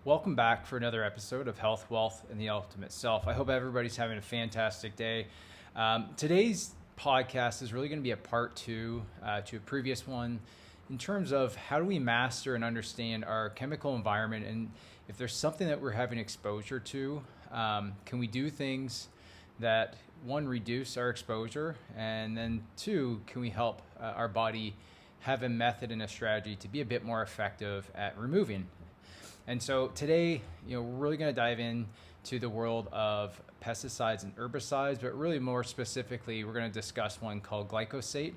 Welcome back for another episode of Health, Wealth, and the Ultimate Self. I hope everybody's having a fantastic day. Today's podcast is really going to be a part two to a previous one in terms of how do we master and understand our chemical environment, and if there's something that we're having exposure to, can we do things that, one, reduce our exposure, and then two, can we help our body have a method and a strategy to be a bit more effective at removing. And so today, we're really going to dive into the world of pesticides and herbicides, but really more specifically, we're going to discuss one called glyphosate,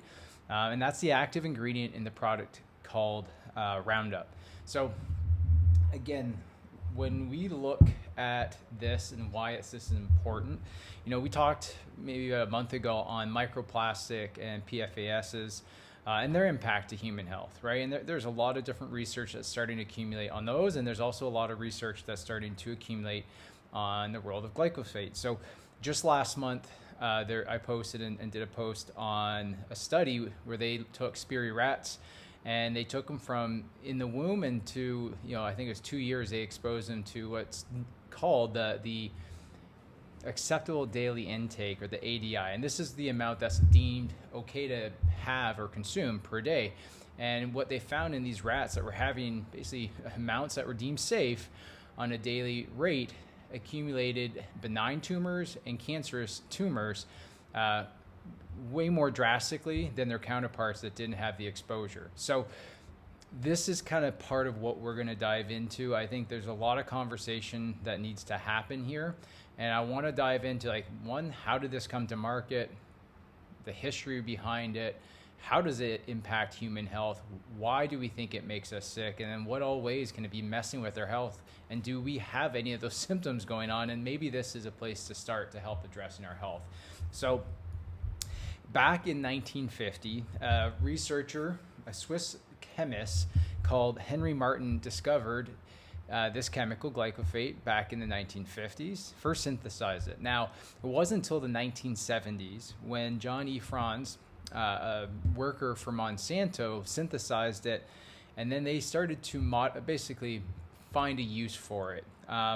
and that's the active ingredient in the product called Roundup. So again, when we look at this and why this is important, we talked maybe a month ago on microplastic and PFASs. And their impact to human health, right? And there's a lot of different research that's starting to accumulate on those, and there's also a lot of research that's starting to accumulate on the world of glyphosate. So just last month, I posted and did a post on a study where they took Sperry rats, and they took them from in the womb into, I think it was 2 years, they exposed them to what's called the acceptable daily intake, or the ADI, and this is the amount that's deemed okay to have or consume per day. And what they found in these rats that were having basically amounts that were deemed safe on a daily rate accumulated benign tumors and cancerous tumors way more drastically than their counterparts that didn't have the exposure. So this is kind of part of what we're going to dive into. I think there's a lot of conversation that needs to happen here. And I want to dive into, one, how did this come to market? The history behind it. How does it impact human health? Why do we think it makes us sick? And then what all ways can it be messing with our health? And do we have any of those symptoms going on? And maybe this is a place to start to help addressing our health. So back in 1950, a researcher, a Swiss chemist called Henry Martin, discovered this chemical glyphosate back in the 1950s, first synthesized it. Now, it wasn't until the 1970s when John E. Franz, a worker for Monsanto, synthesized it, and then they started to basically find a use for it.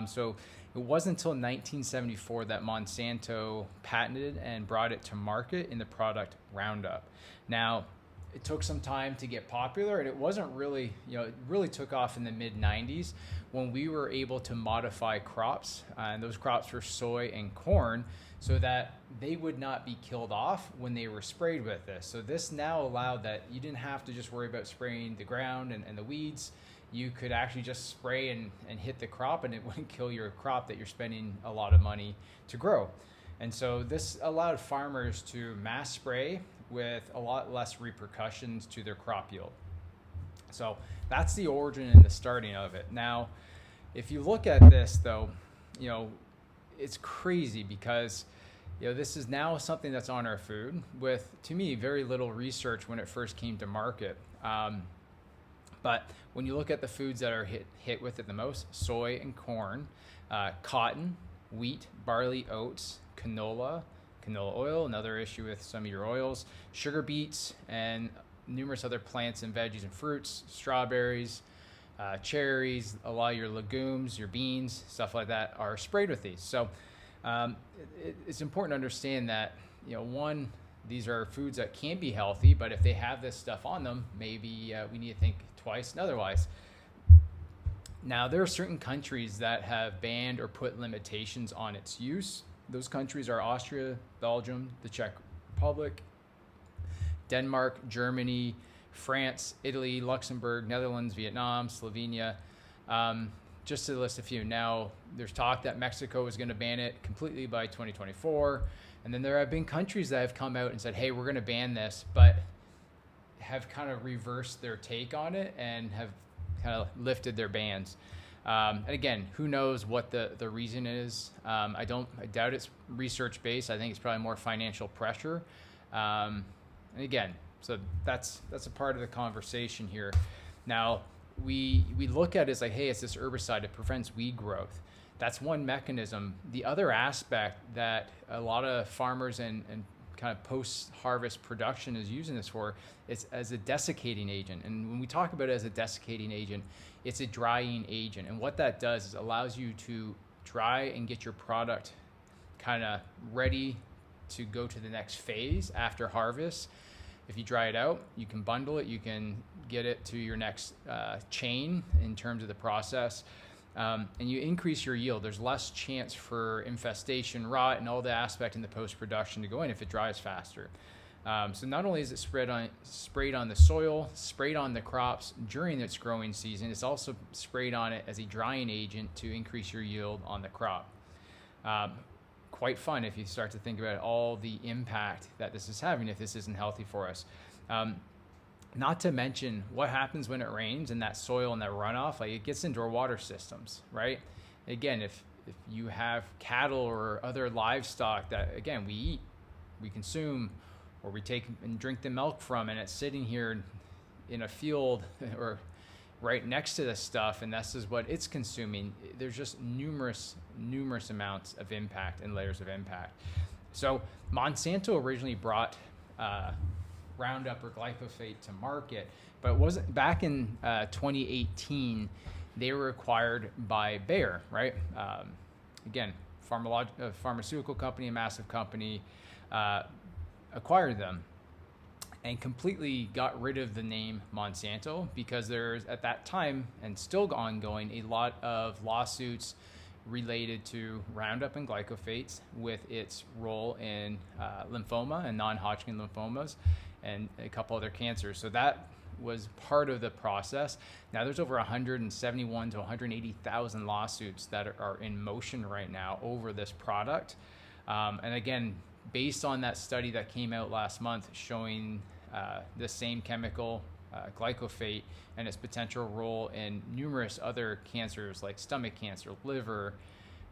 So it wasn't until 1974 that Monsanto patented and brought it to market in the product Roundup. Now, it took some time to get popular, and it wasn't really, it really took off in the mid-90s when we were able to modify crops, and those crops were soy and corn, so that they would not be killed off when they were sprayed with this. So this now allowed that you didn't have to just worry about spraying the ground and the weeds. You could actually just spray and hit the crop, and it wouldn't kill your crop that you're spending a lot of money to grow. And so this allowed farmers to mass spray with a lot less repercussions to their crop yield. So that's the origin and the starting of it. Now, if you look at this, though, it's crazy because, this is now something that's on our food with, to me, very little research when it first came to market. But when you look at the foods that are hit with it the most, soy and corn, cotton, wheat, barley, oats, canola oil, another issue with some of your oils, sugar beets, and numerous other plants and veggies and fruits, strawberries, cherries, a lot of your legumes, your beans, stuff like that are sprayed with these. So it's important to understand that, one, these are foods that can be healthy, but if they have this stuff on them, maybe we need to think twice and otherwise. Now, there are certain countries that have banned or put limitations on its use. Those countries are Austria, Belgium, the Czech Republic, Denmark, Germany, France, Italy, Luxembourg, Netherlands, Vietnam, Slovenia, just to list a few. Now, there's talk that Mexico is going to ban it completely by 2024. And then there have been countries that have come out and said, hey, we're going to ban this, but have kind of reversed their take on it and have kind of lifted their bans. And again, who knows what the reason is? I doubt it's research based. I think it's probably more financial pressure. And again, so that's a part of the conversation here. Now, we look at it as hey, it's this herbicide, it prevents weed growth. That's one mechanism. The other aspect that a lot of farmers and kind of post-harvest production is using this for, it's as a desiccating agent. And when we talk about it as a desiccating agent, it's a drying agent. And what that does is allows you to dry and get your product kind of ready to go to the next phase after harvest. If you dry it out, you can bundle it, you can get it to your next chain in terms of the process. And you increase your yield. There's less chance for infestation, rot, and all the aspect in the post-production to go in if it dries faster. So not only is it sprayed on the soil, sprayed on the crops during its growing season, it's also sprayed on it as a drying agent to increase your yield on the crop. Quite fun if you start to think about all the impact that this is having if this isn't healthy for us. Not to mention what happens when it rains and that soil and that runoff, like it gets into our water systems, right? Again, if you have cattle or other livestock that, again, we eat, we consume, or we take and drink the milk from, and it's sitting here in a field or right next to this stuff, and this is what it's consuming, there's just numerous amounts of impact and layers of impact. So Monsanto originally brought Roundup or Glyphosate to market, but it wasn't back in 2018. They were acquired by Bayer, right? Again, pharmaceutical company, a massive company, acquired them and completely got rid of the name Monsanto because there's, at that time and still ongoing, a lot of lawsuits related to Roundup and glyphosate with its role in lymphoma and non-Hodgkin lymphomas and a couple other cancers. So that was part of the process. Now there's over 171 to 180,000 lawsuits that are in motion right now over this product. And again, based on that study that came out last month showing the same chemical, glyphosate, and its potential role in numerous other cancers like stomach cancer, liver,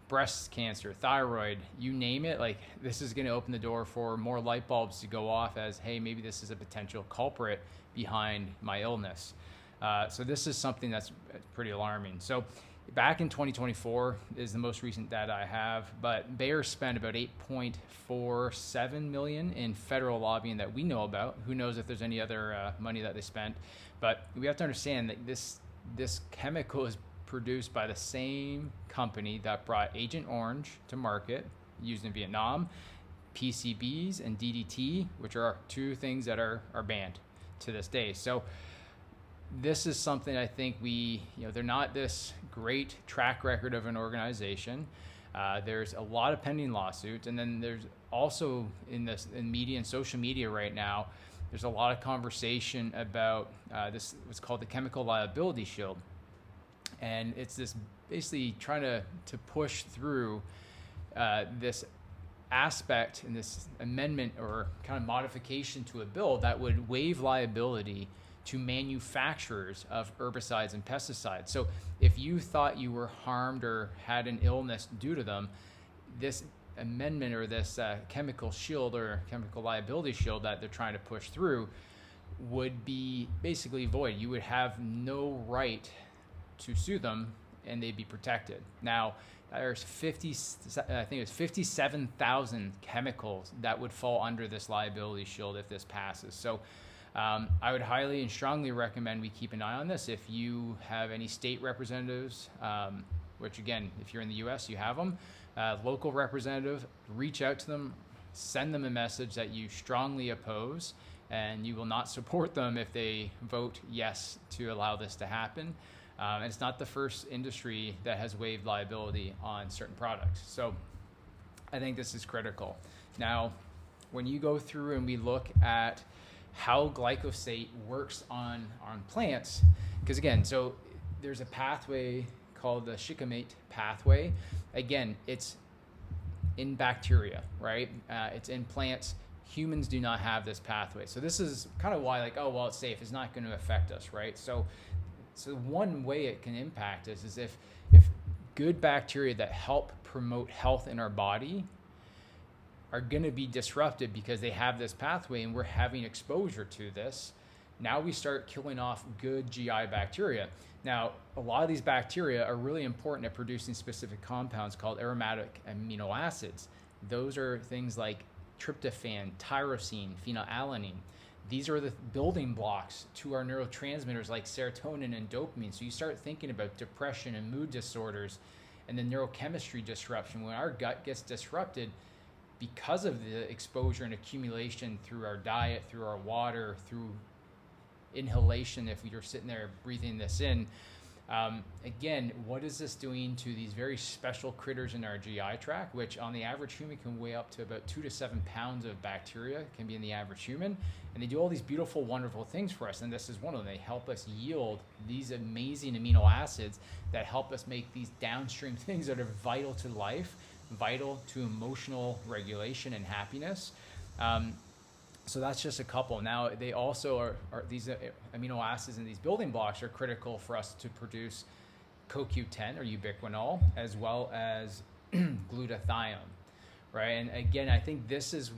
breast cancer, thyroid, you name it, like this is going to open the door for more light bulbs to go off as, hey, maybe this is a potential culprit behind my illness. So this is something that's pretty alarming. So back in 2024 is the most recent data I have, but Bayer spent about $8.47 million in federal lobbying that we know about. Who knows if there's any other money that they spent, but we have to understand that this chemical is produced by the same company that brought Agent Orange to market, used in Vietnam, PCBs and DDT, which are two things that are banned to this day. So this is something I think they're not this great track record of an organization. There's a lot of pending lawsuits. And then there's also in media and social media right now, there's a lot of conversation about this, what's called the chemical liability shield. And it's this basically trying to push through this aspect and this amendment or kind of modification to a bill that would waive liability to manufacturers of herbicides and pesticides. So if you thought you were harmed or had an illness due to them, this amendment or this chemical shield or chemical liability shield that they're trying to push through would be basically void. You would have no right to sue them and they'd be protected. Now, there's 57,000 chemicals that would fall under this liability shield if this passes. So I would highly and strongly recommend we keep an eye on this. If you have any state representatives, which again, if you're in the US, you have them, local representative, reach out to them, send them a message that you strongly oppose and you will not support them if they vote yes to allow this to happen. And it's not the first industry that has waived liability on certain products. So I think this is critical. Now, when you go through and we look at how glyphosate works on plants, because again, so there's a pathway called the shikimate pathway. Again, it's in bacteria, right? It's in plants. Humans do not have this pathway. So this is kind of why, like, oh, well, it's safe. It's not going to affect us, right? So one way it can impact us is if good bacteria that help promote health in our body are going to be disrupted because they have this pathway and we're having exposure to this, now we start killing off good GI bacteria. Now, a lot of these bacteria are really important at producing specific compounds called aromatic amino acids. Those are things like tryptophan, tyrosine, phenylalanine. These are the building blocks to our neurotransmitters like serotonin and dopamine. So you start thinking about depression and mood disorders and the neurochemistry disruption. When our gut gets disrupted because of the exposure and accumulation through our diet, through our water, through inhalation, if you're sitting there breathing this in, again, what is this doing to these very special critters in our GI tract, which on the average human can weigh up to about 2 to 7 pounds of bacteria, can be in the average human. And they do all these beautiful, wonderful things for us. And this is one of them. They help us yield these amazing amino acids that help us make these downstream things that are vital to life, vital to emotional regulation and happiness. So that's just a couple. Now, they also are these amino acids and these building blocks are critical for us to produce CoQ10 or ubiquinol, as well as glutathione, right? And again, I think this is,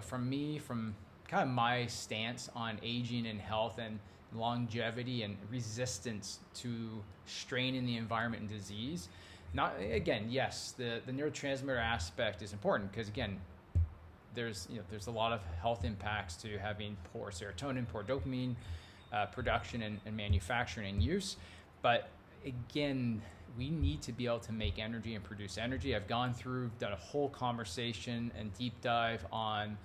from kind of my stance on aging and health and longevity and resistance to strain in the environment and disease. Not, again, yes, the neurotransmitter aspect is important because, again, there's a lot of health impacts to having poor serotonin, poor dopamine production and manufacturing and use. But again, we need to be able to make energy and produce energy. I've done a whole conversation and deep dive on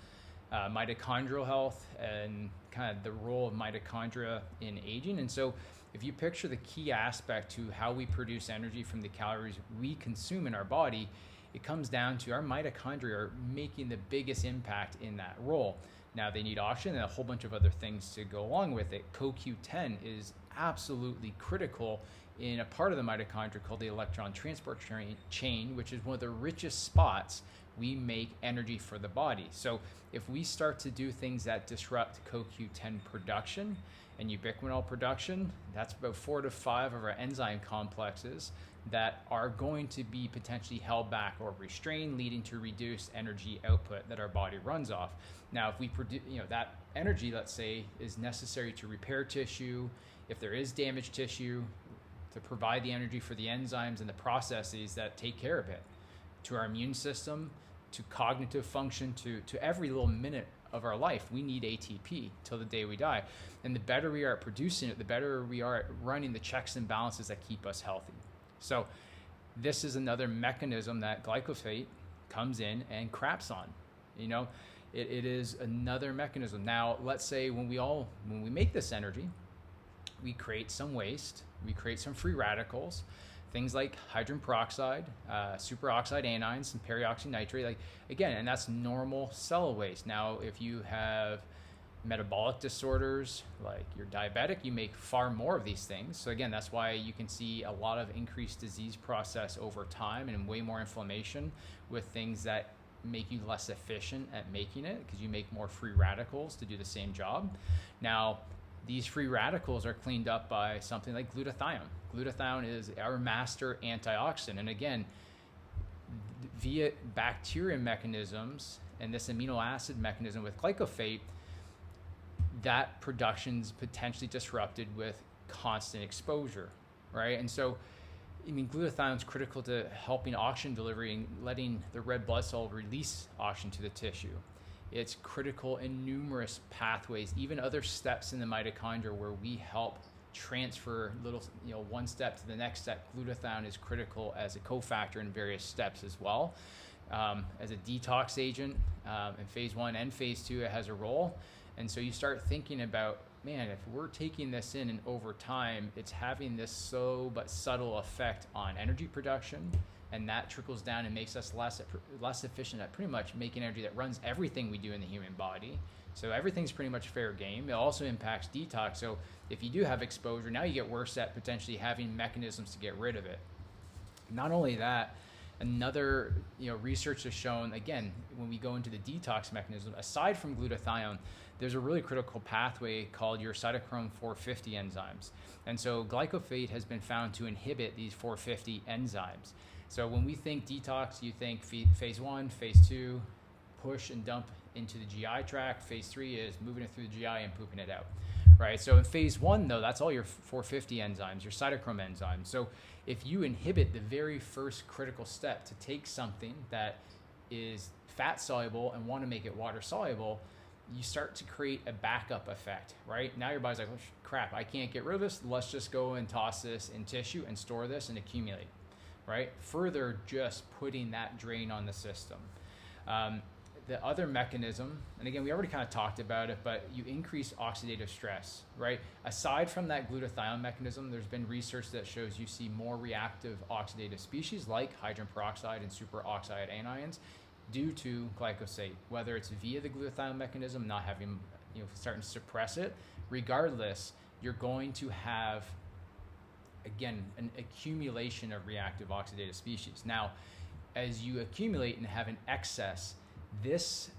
mitochondrial health and kind of the role of mitochondria in aging. And so if you picture the key aspect to how we produce energy from the calories we consume in our body, it comes down to our mitochondria are making the biggest impact in that role. Now, they need oxygen and a whole bunch of other things to go along with it. CoQ10 is absolutely critical in a part of the mitochondria called the electron transport chain, which is one of the richest spots we make energy for the body. So if we start to do things that disrupt CoQ10 production and ubiquinol production, that's about 4 to 5 of our enzyme complexes that are going to be potentially held back or restrained, leading to reduced energy output that our body runs off. Now, if we produce, that energy, let's say, is necessary to repair tissue, if there is damaged tissue, to provide the energy for the enzymes and the processes that take care of it, to our immune system, to cognitive function, to every little minute of our life, we need ATP till the day we die. And the better we are at producing it, the better we are at running the checks and balances that keep us healthy. So this is another mechanism that glyphosate comes in and craps on. It is another mechanism. Now, let's say when we make this energy, we create some waste, we create some free radicals, things like hydrogen peroxide, superoxide anions, and peroxynitrate. And that's normal cell waste. Now, if you have metabolic disorders, like you're diabetic, you make far more of these things. So again, that's why you can see a lot of increased disease process over time and way more inflammation with things that make you less efficient at making it because you make more free radicals to do the same job. Now, these free radicals are cleaned up by something like glutathione. Glutathione is our master antioxidant. And again, via bacteria mechanisms and this amino acid mechanism with glyphosate, that production's potentially disrupted with constant exposure, right? And so, glutathione is critical to helping oxygen delivery and letting the red blood cell release oxygen to the tissue. It's critical in numerous pathways, even other steps in the mitochondria where we help transfer one step to the next step. Glutathione is critical as a cofactor in various steps as well. As a detox agent in phase 1 and phase 2, it has a role. And so you start thinking about, man, if we're taking this in and over time, it's having this slow but subtle effect on energy production, and that trickles down and makes us less efficient at pretty much making energy that runs everything we do in the human body. So everything's pretty much fair game. It also impacts detox. So if you do have exposure, now you get worse at potentially having mechanisms to get rid of it. Not only that, another research has shown, again, when we go into the detox mechanism, aside from glutathione, there's a really critical pathway called your cytochrome 450 enzymes. And so glyphosate has been found to inhibit these 450 enzymes. So when we think detox, you think phase 1, phase 2, push and dump into the GI tract. Phase 3 is moving it through the GI and pooping it out, right? So in phase 1, though, that's all your 450 enzymes, your cytochrome enzymes. So if you inhibit the very first critical step to take something that is fat soluble and want to make it water soluble, you start to create a backup effect, right? Now your body's like, oh, crap, I can't get rid of this. Let's just go and toss this in tissue and store this and accumulate, right? Further, just putting that drain on the system. The other mechanism, and again, we already kind of talked about it, but you increase oxidative stress, right? Aside from that glutathione mechanism, there's been research that shows you see more reactive oxidative species like hydrogen peroxide and superoxide anions due to glyphosate, whether it's via the glutathione mechanism, not having, starting to suppress it. Regardless, you're going to have, again, an accumulation of reactive oxidative species. Now, as you accumulate and have an excess, these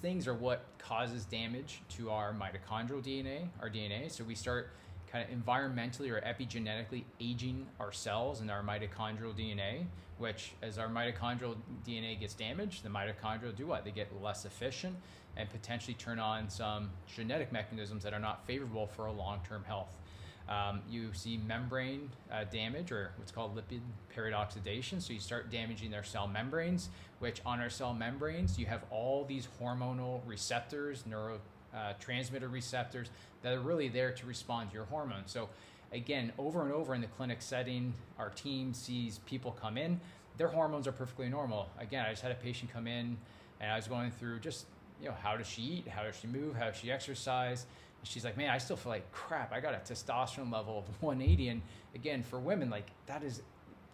things are what causes damage to our mitochondrial DNA, our DNA. So we start kind of environmentally or epigenetically aging our cells and our mitochondrial DNA, which as our mitochondrial DNA gets damaged, the mitochondria do what? They get less efficient and potentially turn on some genetic mechanisms that are not favorable for a long-term health. You see membrane damage, or what's called lipid peroxidation. So you start damaging their cell membranes, which on our cell membranes, you have all these hormonal receptors, neurotransmitter receptors that are really there to respond to your hormones. So again, over and over in the clinic setting, our team sees people come in, their hormones are perfectly normal. Again, I just had a patient come in and I was going through just, how does she eat? How does she move? How does she exercise? She's like, man, I still feel like crap. I got a testosterone level of 180. And again, for women, like that is,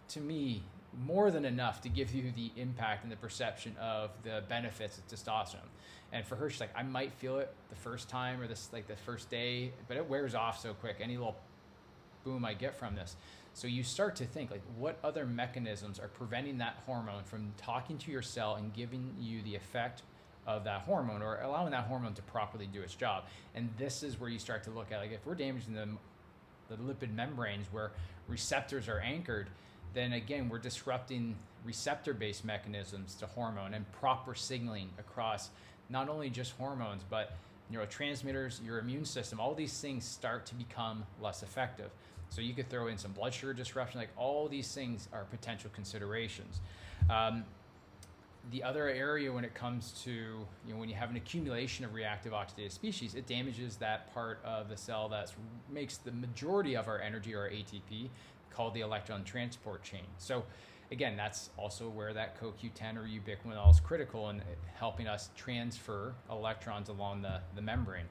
to me, more than enough to give you the impact and the perception of the benefits of testosterone. And for her, she's like, I might feel it the first time or the first day, but it wears off so quick. Any little boom I get from this. So you start to think, like, what other mechanisms are preventing that hormone from talking to your cell and giving you the effect of that hormone, or allowing that hormone to properly do its job. And this is where you start to look at, like, if we're damaging the lipid membranes where receptors are anchored, then again, we're disrupting receptor-based mechanisms to hormone and proper signaling across not only just hormones, but neurotransmitters, your immune system. All these things start to become less effective. So you could throw in some blood sugar disruption, like all these things are potential considerations. The other area when it comes to, when you have an accumulation of reactive oxidative species, it damages that part of the cell that makes the majority of our energy, or ATP, called the electron transport chain. So again, that's also where that CoQ10 or ubiquinol is critical in helping us transfer electrons along the membrane.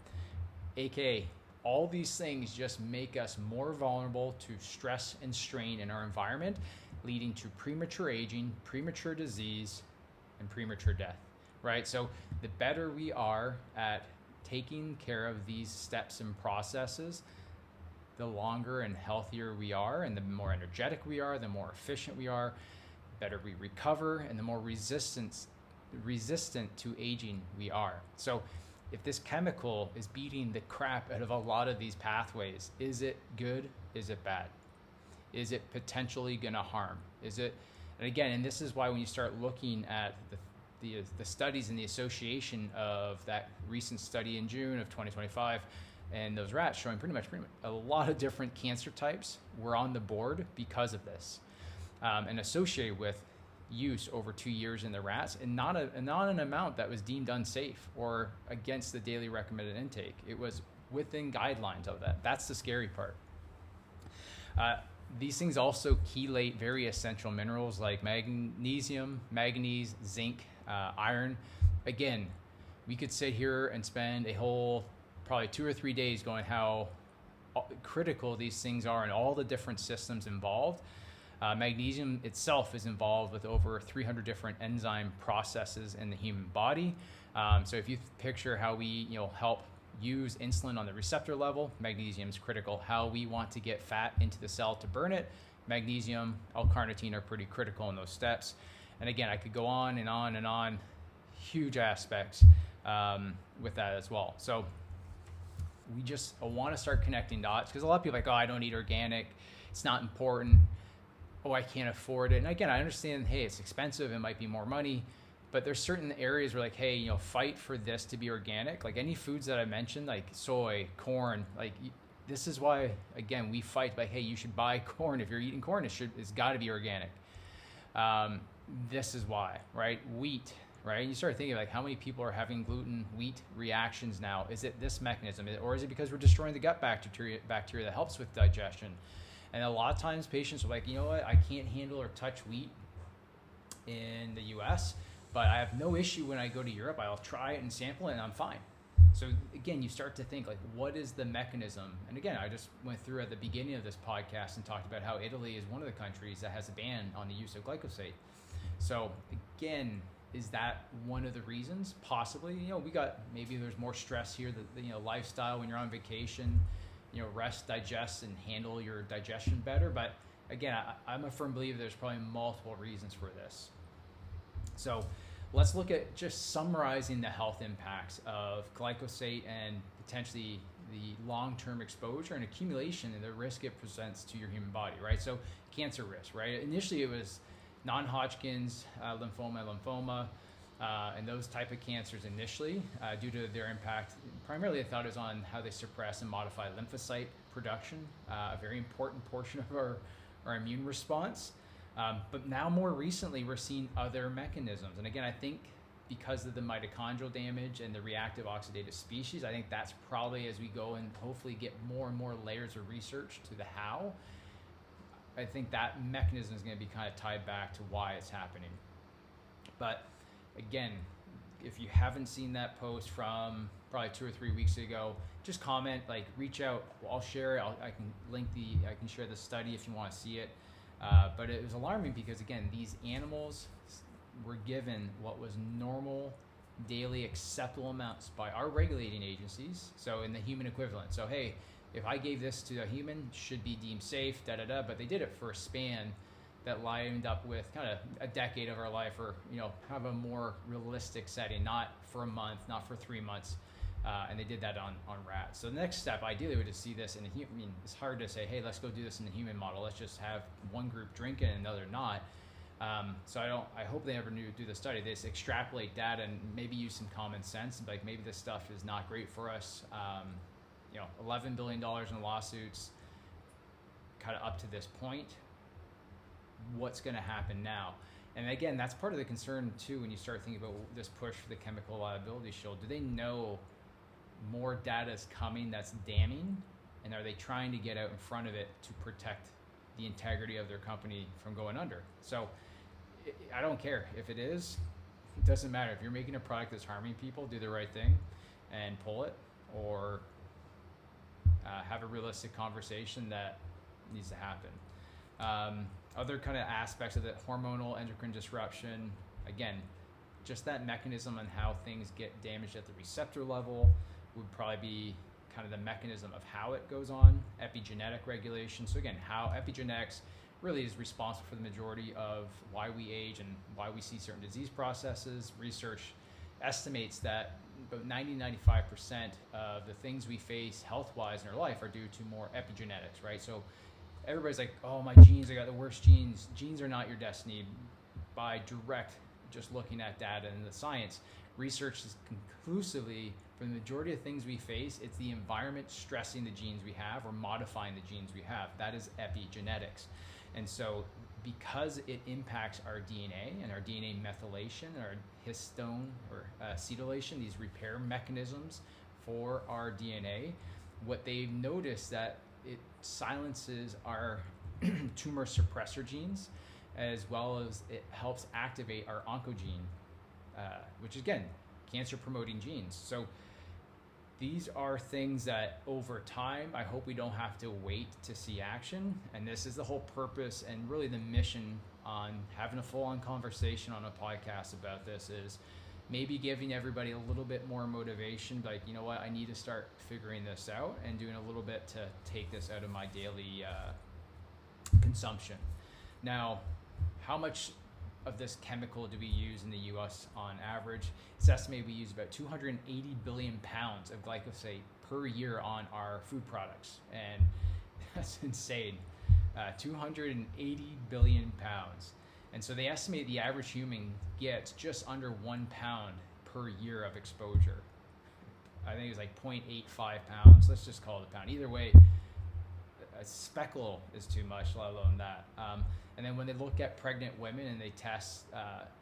AKA, all these things just make us more vulnerable to stress and strain in our environment, leading to premature aging, premature disease, and premature death, right? So the better we are at taking care of these steps and processes, the longer and healthier we are, and the more energetic we are, the more efficient we are, better we recover, and the more resistant to aging we are. So if this chemical is beating the crap out of a lot of these pathways, is it good? Is it bad? Is it potentially gonna harm? And again, and this is why when you start looking at the studies and the association of that recent study in June of 2025, and those rats showing pretty much a lot of different cancer types were on the board because of this, and associated with use over 2 years in the rats, and not an amount that was deemed unsafe or against the daily recommended intake. It was within guidelines of that. That's the scary part. These things also chelate very essential minerals like magnesium, manganese, zinc, iron. Again, we could sit here and spend a whole probably 2 or 3 days going how critical these things are and all the different systems involved. Magnesium itself is involved with over 300 different enzyme processes in the human body. So if you picture how we help use insulin on the receptor level, magnesium is critical. How we want to get fat into the cell to burn it, magnesium, L-carnitine are pretty critical in those steps. And again, I could go on and on and on, huge aspects with that as well. So we just want to start connecting dots, because a lot of people are like, oh, I don't eat organic, it's not important, oh, I can't afford it. And again, I understand, hey, it's expensive, it might be more money, but there's certain areas where, like, hey, fight for this to be organic. Like any foods that I mentioned, like soy, corn, like this is why, again, we fight, like, hey, you should buy corn. If you're eating corn, it's got to be organic. This is why, right? Wheat, right? You start thinking like how many people are having gluten wheat reactions now. Is it this mechanism, or is it because we're destroying the gut bacteria that helps with digestion? And a lot of times patients are like, you know what, I can't handle or touch wheat in the US, but I have no issue when I go to Europe. I'll try it and sample it and I'm fine. So again, you start to think like, what is the mechanism? And again, I just went through at the beginning of this podcast and talked about how Italy is one of the countries that has a ban on the use of glyphosate. So again, is that one of the reasons? Possibly. Maybe there's more stress here, lifestyle when you're on vacation, rest, digest, and handle your digestion better. But again, I'm a firm believer there's probably multiple reasons for this. So let's look at just summarizing the health impacts of glyphosate and potentially the long-term exposure and accumulation and the risk it presents to your human body, right? So cancer risk, right? Initially it was non-Hodgkin's lymphoma, and those type of cancers initially due to their impact. Primarily I thought it was on how they suppress and modify lymphocyte production, a very important portion of our immune response. But now more recently, we're seeing other mechanisms. And again, I think because of the mitochondrial damage and the reactive oxidative species, I think that's probably as we go and hopefully get more and more layers of research to the how, I think that mechanism is going to be kind of tied back to why it's happening. But again, if you haven't seen that post from probably 2 or 3 weeks ago, just comment, like reach out. I'll share it. I can share the study if you want to see it. But it was alarming because, again, these animals were given what was normal daily acceptable amounts by our regulating agencies, so in the human equivalent. So, hey, if I gave this to a human, should be deemed safe, but they did it for a span that lined up with kind of a decade of our life, or, have a more realistic setting, not for a month, not for 3 months. And they did that on rats. So the next step, ideally, would just see this in a human. I mean, it's hard to say, hey, let's go do this in the human model. Let's just have one group drink it and another not. So I hope they never do the study. They just extrapolate data and maybe use some common sense. And like, maybe this stuff is not great for us. $11 billion in lawsuits, kind of up to this point. What's going to happen now? And again, that's part of the concern too when you start thinking about this push for the chemical liability shield. Do they know more data is coming that's damning, and are they trying to get out in front of it to protect the integrity of their company from going under? So I don't care if it is. It doesn't matter. If you're making a product that's harming people, do the right thing and pull it, or have a realistic conversation that needs to happen. Other kind of aspects of the hormonal endocrine disruption, again, just that mechanism and how things get damaged at the receptor level would probably be kind of the mechanism of how it goes on. Epigenetic regulation. So again, how epigenetics really is responsible for the majority of why we age and why we see certain disease processes. Research estimates that about 90-95% of the things we face health-wise in our life are due to more epigenetics, right? So everybody's like, oh, my genes, I got the worst genes. Genes are not your destiny. By just looking at data and the science, research is conclusively, for the majority of things we face, it's the environment stressing the genes we have or modifying the genes we have. That is epigenetics. And so because it impacts our DNA and our DNA methylation, our histone or acetylation, these repair mechanisms for our DNA, what they've noticed that it silences our tumor suppressor genes, as well as it helps activate our oncogene, which is, again, cancer promoting genes. So these are things that over time, I hope we don't have to wait to see action. And this is the whole purpose and really the mission on having a full-on conversation on a podcast about this, is maybe giving everybody a little bit more motivation, like, you know what, I need to start figuring this out and doing a little bit to take this out of my daily consumption. Now, how much of this chemical do we use in the US on average? It's estimated we use about 280 billion pounds of glyphosate per year on our food products. And that's insane. 280 billion pounds. And so they estimate the average human gets just under 1 pound per year of exposure. I think it's like 0.85 pounds. Let's just call it a pound. Either way, a speckle is too much, let alone that. And then when they look at pregnant women and they test,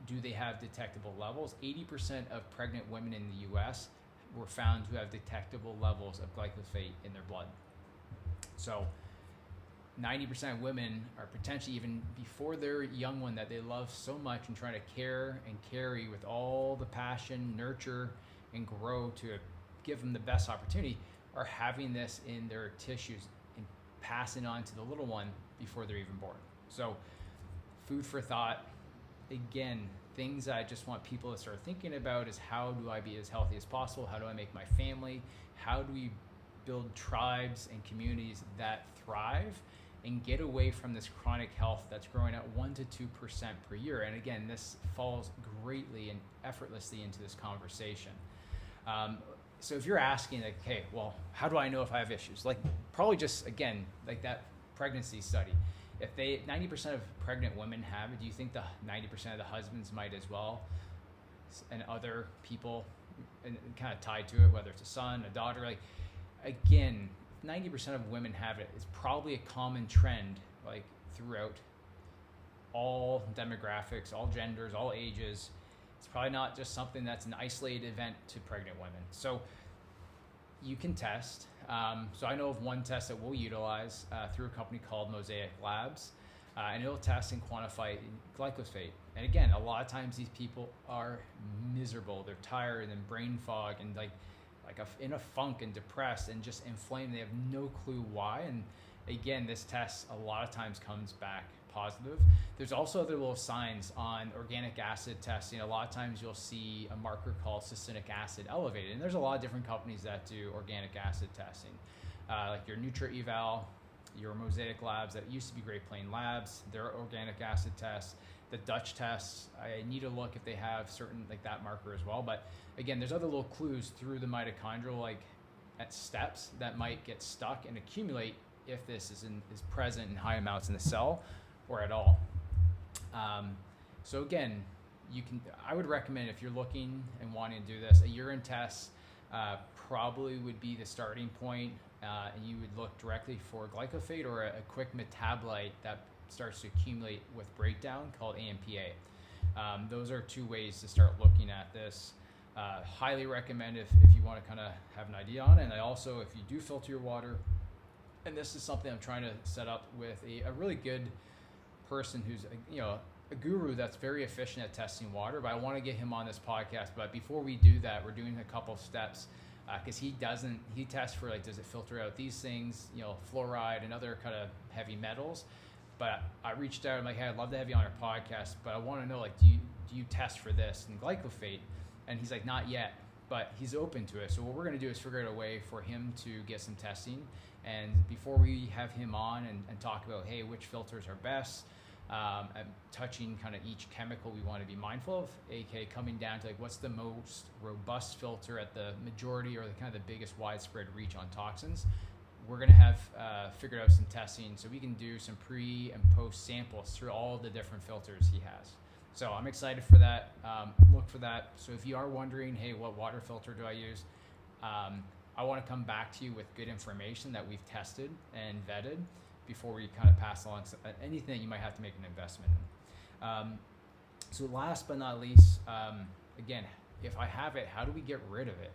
do they have detectable levels? 80% of pregnant women in the US were found to have detectable levels of glyphosate in their blood. So 90% of women are potentially, even before their young one that they love so much and try to care and carry with all the passion, nurture, and grow to give them the best opportunity, are having this in their tissues and passing on to the little one before they're even born. So food for thought. Again, things I just want people to start thinking about is, how do I be as healthy as possible? How do I make my family? How do we build tribes and communities that thrive and get away from this chronic health that's growing at 1% to 2% per year? And again, this falls greatly and effortlessly into this conversation. So if you're asking, like, hey, well, how do I know if I have issues? Like, probably just, again, like that pregnancy study. If 90% of pregnant women have it, do you think the 90% of the husbands might as well? And other people, and kind of tied to it, whether it's a son, a daughter, like, again, 90% of women have it. It's probably a common trend, like, throughout all demographics, all genders, all ages. It's probably not just something that's an isolated event to pregnant women. So you can test. So I know of one test that we'll utilize through a company called Mosaic Labs, and it'll test and quantify glyphosate. And again, a lot of times these people are miserable. They're tired and brain fog and in a funk and depressed and just inflamed. They have no clue why. And again, this test a lot of times comes back positive. There's also other little signs on organic acid testing. A lot of times you'll see a marker called succinic acid elevated. And there's a lot of different companies that do organic acid testing, like your NutraEval, your Mosaic Labs, that used to be Great Plains Labs, their organic acid tests. The Dutch tests, I need to look if they have certain, like, that marker as well. But again, there's other little clues through the mitochondrial, like, at steps that might get stuck and accumulate if this is present in high amounts in the cell or at all. So again, I would recommend, if you're looking and wanting to do this, a urine test probably would be the starting point, and you would look directly for glyphosate or a quick metabolite that starts to accumulate with breakdown called AMPA. Those are two ways to start looking at this. Highly recommend if you want to kind of have an idea on it. And I also, if you do filter your water, and this is something I'm trying to set up with a really good person who's a guru that's very efficient at testing water, but I want to get him on this podcast. But before we do that, we're doing a couple of steps, because he tests for, like, does it filter out these things, fluoride and other kind of heavy metals. But I reached out, I'm like, hey, I'd love to have you on our podcast, but I want to know, like, do you test for this and glyphosate? And he's like, not yet, but he's open to it. So what we're going to do is figure out a way for him to get some testing. And before we have him on and talk about, hey, which filters are best, and touching kind of each chemical we want to be mindful of, aka coming down to, like, what's the most robust filter at the majority or the kind of the biggest widespread reach on toxins. We're going to have figured out some testing so we can do some pre and post samples through all the different filters he has. So I'm excited for that. Look for that. So if you are wondering, hey, what water filter do I use? I want to come back to you with good information that we've tested and vetted before we kind of pass along anything that you might have to make an investment in. So last but not least, again, if I have it, how do we get rid of it,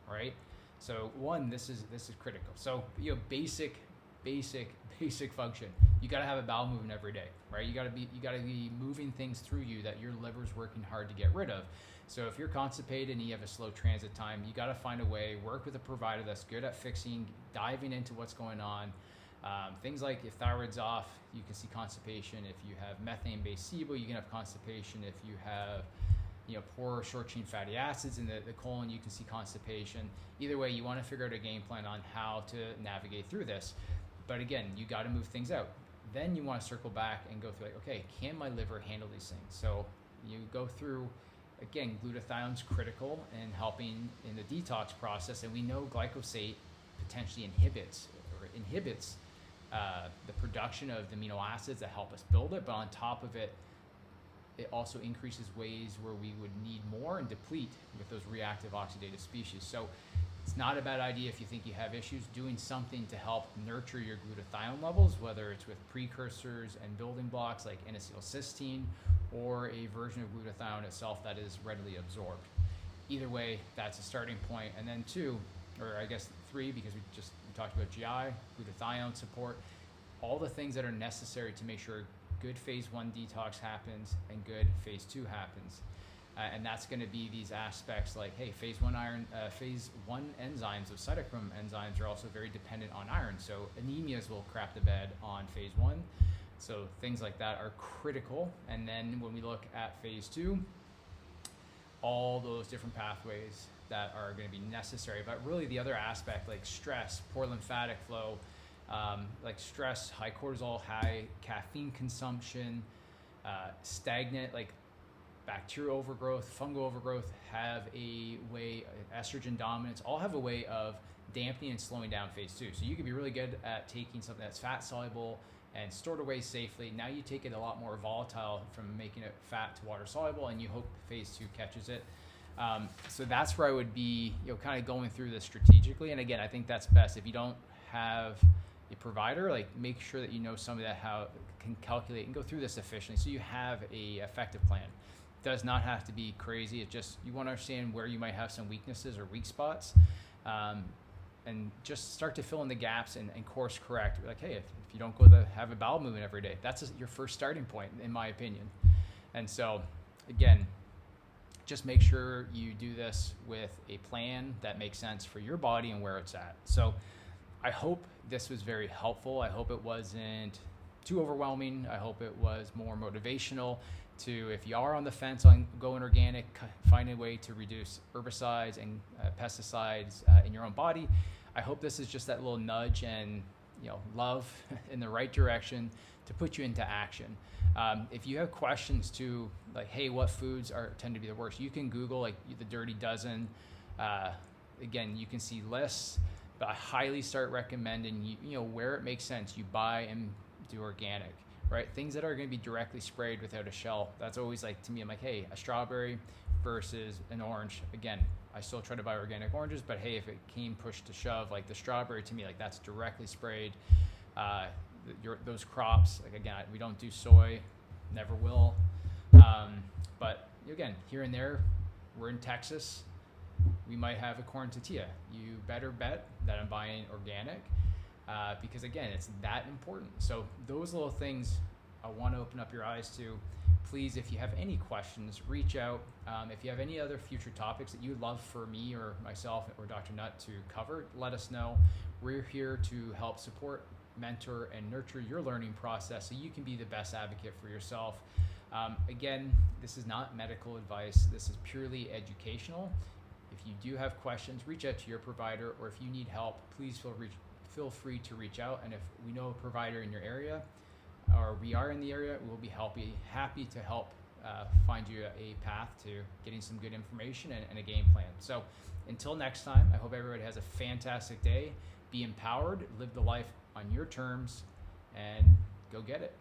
right? So one, this is critical. So basic function. You got to have a bowel movement every day, right? You got to be moving things through you that your liver's working hard to get rid of. So if you're constipated and you have a slow transit time, you got to find a way, work with a provider that's good at fixing, diving into what's going on. Things like, if thyroid's off, you can see constipation. If you have methane-based SIBO, you can have constipation. If you have poor short-chain fatty acids in the colon, you can see constipation. Either way, you want to figure out a game plan on how to navigate through this. But again, you got to move things out. Then you want to circle back and go through, like, okay, can my liver handle these things? So you go through, again, glutathione's critical in helping in the detox process, and we know glyphosate potentially inhibits the production of the amino acids that help us build it, but on top of it, it also increases ways where we would need more and deplete with those reactive oxidative species. So It's not a bad idea if you think you have issues doing something to help nurture your glutathione levels, whether it's with precursors and building blocks like N-acetylcysteine or a version of glutathione itself that is readily absorbed. Either way, that's a starting point. And then 2, or I guess 3, because we talked about GI, glutathione support, all the things that are necessary to make sure good phase 1 detox happens and good phase 2 happens. And that's going to be these aspects like, hey, phase 1 enzymes of cytochrome enzymes are also very dependent on iron. So anemias will crap the bed on phase 1. So things like that are critical. And then when we look at phase 2, all those different pathways that are going to be necessary. But really the other aspect, like stress, poor lymphatic flow, like stress, high cortisol, high caffeine consumption, stagnant, like bacterial overgrowth, fungal overgrowth have a way, estrogen dominance, all have a way of dampening and slowing down phase 2. So you can be really good at taking something that's fat soluble and stored away safely. Now you take it a lot more volatile from making it fat to water soluble, and you hope phase 2 catches it. So that's where I would be, kind of going through this strategically. And again, I think that's best. If you don't have a provider, like make sure that you know somebody that can calculate and go through this efficiently, so you have a effective plan. Does not have to be crazy. It just, you want to understand where you might have some weaknesses or weak spots, and just start to fill in the gaps and course correct. Like, hey, if you don't go to have a bowel movement every day, that's your first starting point, in my opinion. And so, again, just make sure you do this with a plan that makes sense for your body and where it's at. So I hope this was very helpful. I hope it wasn't too overwhelming. I hope it was more motivational to, if you are on the fence on going organic, find a way to reduce herbicides and pesticides in your own body. I hope this is just that little nudge and love in the right direction to put you into action. If you have questions too, like, hey, what foods tend to be the worst, you can Google like the Dirty Dozen. Again, you can see lists, but I highly start recommending where it makes sense, you buy and do organic. Right, things that are going to be directly sprayed without a shell. That's always like, to me, I'm like, hey, a strawberry versus an orange. Again, I still try to buy organic oranges, but hey, if it came push to shove, like the strawberry, to me, like that's directly sprayed. Those crops, like again, we don't do soy, never will. But again, here and there, we're in Texas, we might have a corn tortilla. You better bet that I'm buying organic. Because again, it's that important. So those little things I want to open up your eyes to. Please, if you have any questions, reach out. If you have any other future topics that you'd love for me or myself or Dr. Nutt to cover, let us know. We're here to help support, mentor, and nurture your learning process so you can be the best advocate for yourself. Again, this is not medical advice. This is purely educational. If you do have questions, reach out to your provider, or if you need help, please feel free to reach out. And if we know a provider in your area, or we are in the area, we'll be happy to help find you a path to getting some good information and a game plan. So until next time, I hope everybody has a fantastic day. Be empowered, live the life on your terms, and go get it.